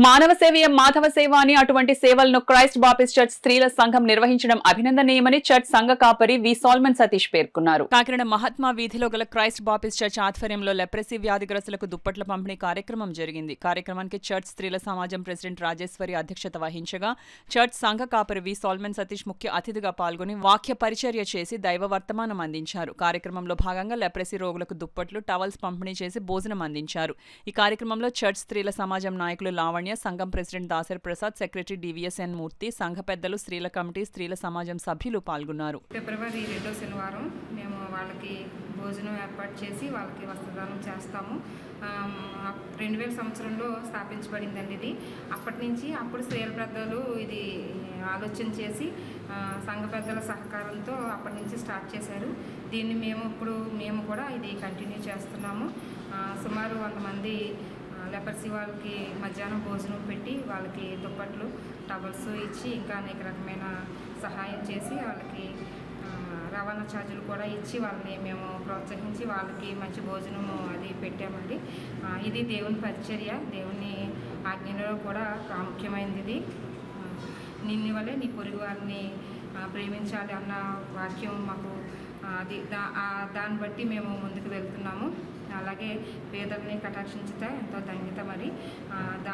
మానవ సేవయే మాధవ సేవ అని అటువంటి సేవలను క్రైస్ట్ బాప్టిస్ట్ చర్చ్ స్త్రీల సంఘం నిర్వహించడం అభినందనీయమని చర్చ్ సంఘ కాపరి వి సాల్మన్ సతీష్ పేర్కొన్నారు. కాకినాడ మహాత్మా వీధిలో గల క్రైస్ట్ బాప్టిస్ట్ చర్చ్ ఆధ్వర్యంలో లెప్రసీ వ్యాధిగ్రస్తులకు దుప్పట్ల పంపిణీ కార్యక్రమం జరిగింది. కార్యక్రమానికి చర్చ్ స్త్రీల సమాజం ప్రెసిడెంట్ రాజేశ్వరి అధ్యక్షత వహించగా చర్చ్ సంఘ కాపరి వి సాల్మన్ సతీష్ ముఖ్య అతిథిగా పాల్గొని వాక్య పరిచర్య చేసి దైవ వర్తమానం అందించారు. కార్యక్రమంలో భాగంగా లెప్రసీ రోగులకు దుప్పట్లు, టవల్స్ పంపిణీ చేసి భోజనం అందించారు. ఈ కార్యక్రమంలో చర్చ్ స్త్రీల సమాజం నాయకులు లావణ్య, సంఘం ప్రెసిడెంట్ దాసర్ ప్రసాద్, సెక్రటరీ డివిఎస్ఎన్ మూర్తి, సంఘ పెద్దలు, స్త్రీల కమిటీ, స్త్రీల సమాజం సభ్యులు పాల్గొన్నారు. ఫిబ్రవరి 2వ శనివారం మేము వాళ్ళకి భోజనం ఏర్పాటు చేసి వాళ్ళకి వస్త్రదానం చేస్తాము. 2000 సంవత్సరంలో స్థాపించబడిందండి ఇది. అప్పటి నుంచి అప్పుడు స్త్రీల పెద్దలు ఇది ఆలోచన చేసి సంఘ పెద్దల సహకారంతో అప్పటి నుంచి స్టార్ట్ చేశారు. దీన్ని మేము కూడా ఇది కంటిన్యూ చేస్తున్నాము. సుమారు 100 మంది లెపర్సీ వాళ్ళకి మధ్యాహ్నం భోజనం పెట్టి వాళ్ళకి దుప్పట్లు, టవల్స్ ఇచ్చి ఇంకా అనేక రకమైన సహాయం చేసి వాళ్ళకి రవాణా ఛార్జీలు కూడా ఇచ్చి వాళ్ళని మేము ప్రోత్సహించి వాళ్ళకి మంచి భోజనము అది పెట్టామండి. ఇది దేవుని పరిచర్య, దేవుని ఆజ్ఞలో కూడా ప్రాముఖ్యమైనది ఇది. నిన్ను వల్లే నీ పొరుగు వారిని ప్రేమించాలి అన్న వాక్యం మాకు అది దాన్ని బట్టి మేము ముందుకు వెళ్తున్నాము. అలాగే పేదల్ని కటాక్షించితే ఎంతో ధన్యత. మరి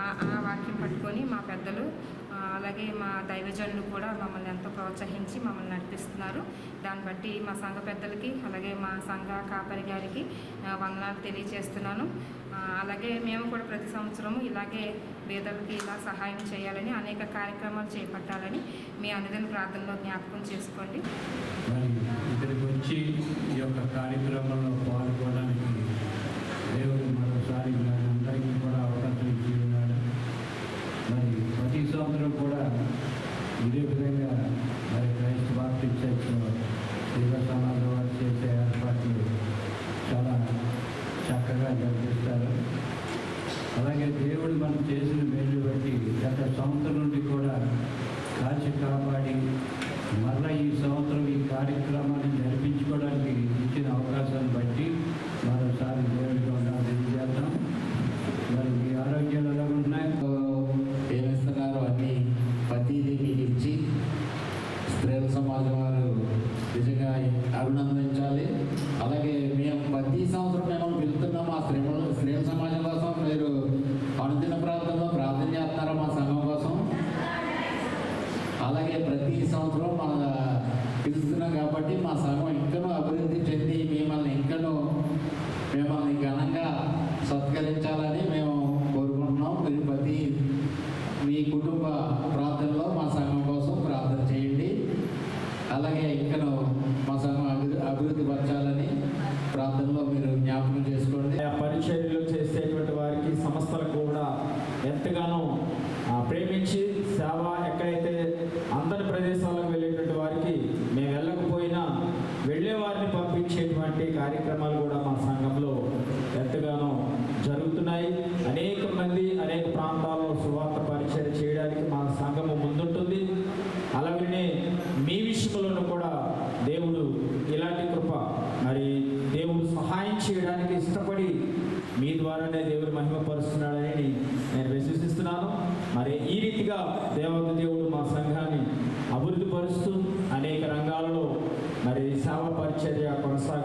ఆ వాక్యం పట్టుకొని మా పెద్దలు అలాగే మా దైవజనులు కూడా మమ్మల్ని ఎంతో ప్రోత్సహించి మమ్మల్ని నడిపిస్తున్నారు. దాన్ని బట్టి మా సంఘ పెద్దలకి అలాగే మా సంఘ కాపరి గారికి వందనాలు తెలియజేస్తున్నాను. అలాగే మేము కూడా ప్రతి సంవత్సరము ఇలాగే పేదలకి ఇలా సహాయం చేయాలని అనేక కార్యక్రమాలు చేపట్టాలని మీ అనుదిన ప్రార్థనలో జ్ఞాపకం చేసుకోండి. ఇక్కడికి వచ్చి ఈ యొక్క కార్యక్రమంలో పాల్గొనడానికి దేవుడు మరోసారి అందరికీ కూడా అవకాశం ఇచ్చి ఉన్నాడు. మరి ప్రతి సంవత్సరం కూడా ఇదే విధంగా మరి క్రైస్ట్ బాప్టిస్ట్ చర్చ్ స్త్రీల సమాజం వారు చేసే ఏర్పాట్లు చాలా చక్కగా జరిపిస్తారు. అలాగే దేవుడు మనం చేసిన మేలు బట్టి గత సంవత్సరం నుండి కూడా కాచి కాపాడి మరలా ఈ సంవత్సరం ఈ కార్యక్రమాన్ని జరిపించుకోవడానికి ఇచ్చిన అవకాశాన్ని బట్టి మరోసారి దేవుడికి తెలియజేద్దాం. మరి మీ ఆరోగ్యాలు ఎలా ఉన్నాయి, ఏమిస్తున్నారు అన్నీ ప్రతిదీ మీకు ఇచ్చి స్త్రీల సమాజం వారు నిజంగా అభినందించాలి. అలాగే మేము ప్రతి సంవత్సరం మేము వెళ్తున్నాం. ఆ స్త్రీల సమాజం కోసం మీరు అనుదిన ప్రాంతంలో ప్రార్థన చేస్తున్నారా మా సంఘం కోసం? అలాగే ప్రతి సంవత్సరం మా పిలుస్తున్నాం కాబట్టి మా సంఘం ఇంకనూ అభివృద్ధి చెంది మిమ్మల్ని ఘనంగా సత్కరించాలని మేము కోరుకుంటున్నాం. మీరు మీ కుటుంబ ప్రార్థనలో మా సంఘం కోసం ప్రార్థన చేయండి. అలాగే ఇంకనూ మా సంఘం అభివృద్ధి పరచాలని ప్రార్థనలో మీరు జ్ఞాపకం చేసుకోండి. పరిచర్యలు చేసేటువంటి వారికి సంస్థలకు కూడా ఎంతగానో ప్రేమించి సేవ ఎక్కడైతే అందరి ప్రదేశాలకు వెళ్ళేటువంటి వారికి మేము వెళ్ళకపోయినా వెళ్ళే వారిని పంపించేటువంటి కార్యక్రమాలు కూడా మా సంఘంలో ఎంతగానో జరుగుతున్నాయి. అనేక మంది అనేక ప్రాంతాల్లో సువార్త పరిచర్య చేయడానికి మా సంఘము ముందుంటుంది. అలాగనే మీ విషయంలోనూ కూడా దేవుడు ఇలాంటి కృప మరి దేవుడు సహాయం చేయడానికి ఇష్టపడి మీ ద్వారానే దేవుడు మహిమపరుస్తున్నాడని నేను విశ్వసిస్తున్నాను. మరి ఈ రీతిగా దేవుడు మా సంఘాన్ని అభివృద్ధి పరుస్తూ అనేక రంగాలలో మరి సేవ పరిచర్య కొనసాగ